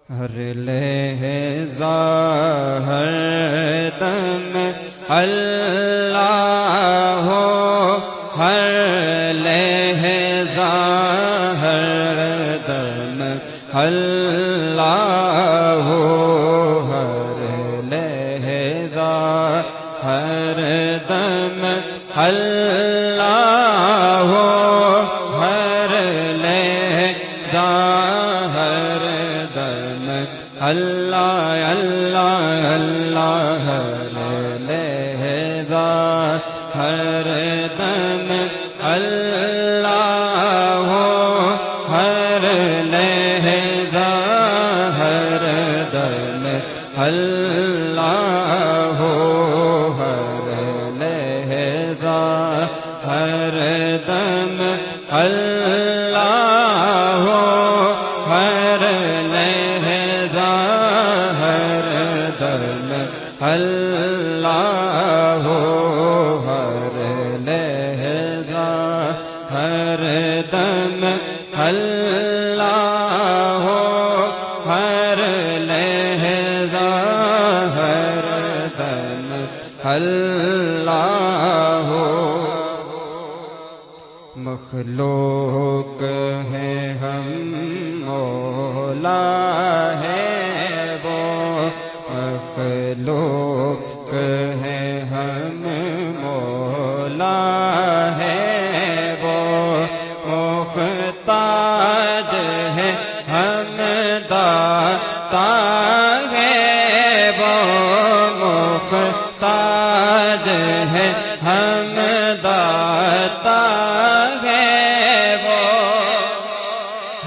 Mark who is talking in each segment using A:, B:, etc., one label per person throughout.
A: ہر لہجہ ہر دم اللہ ہو، ہر لہجہ ہر دم اللہ ہو، ہر لہجہ ہر دم اللہ ہو، ہر لہجہ ہر دم اللہ اللہ اللہ، ہر لہجہ ہر دم اللہ ہو، ہر لہجہ ہر دم اللہ ہو، ہر لہجہ ہر دم اللہ ہو، ہر لہجہ ہر دم اللہ ہو، ہر لہجہ ہر دم اللہ ہو، ہر لہجہ ہر دم اللہ ہو۔ مخلوق ہیں ہم، مولا ہے وہ، مخلوق ہیں ہم، مولا ہے وہ، محتاج ہے ہم، داتا ہے وہ، محتاج ہے ہم، داتا ہے وہ،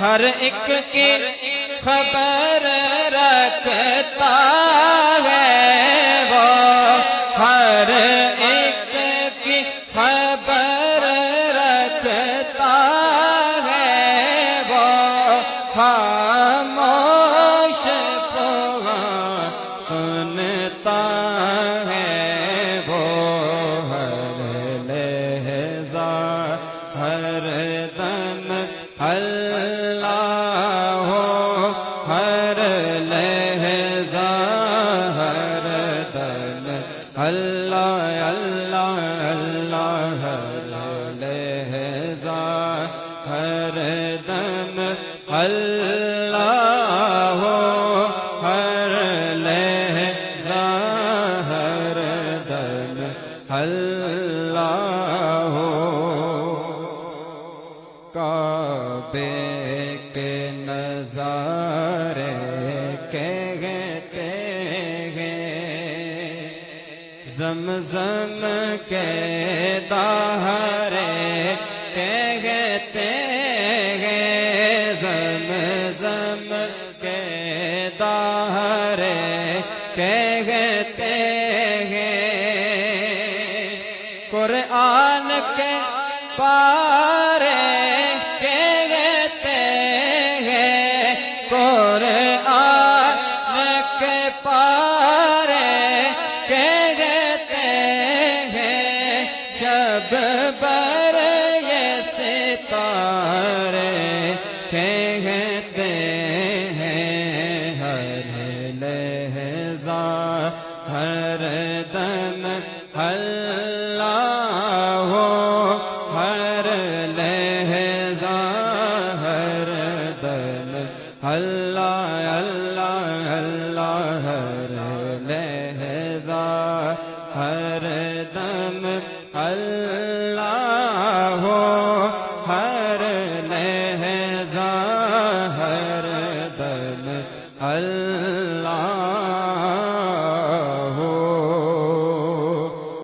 A: ہر ایک کی خبر رکھتا ہے وہ، ہر ایک کی خبر رکھتا ہے وہ، خاموش سنتا ہے وہ، ہر لہجہ ہر دم اللہ ہو، ہر لہجہ ہر دم اللہ اللہ اللہ، ہر لہجہ ہر دم اللہ ہو، ہر لہجہ ہر دم اللہ ہو۔ کعبے کے نظارے کہتے ہیں، زمزم کے دہرے کہتے ہیں، زمزم کے دہرے کہتے ہیں، قرآن کے پارے کہتے ہیں، قرآن کے پارے کہتے ہیں، شب بر یہ ستارے کہتے ہیں، ہر لہجہ ہر دم اللہ ہو، ہر لہجہ ہر دم اللہ اللہ اللہ، ہر لہجہ ہر دم اللہ ہو، ہر لہجہ ہر دم اللہ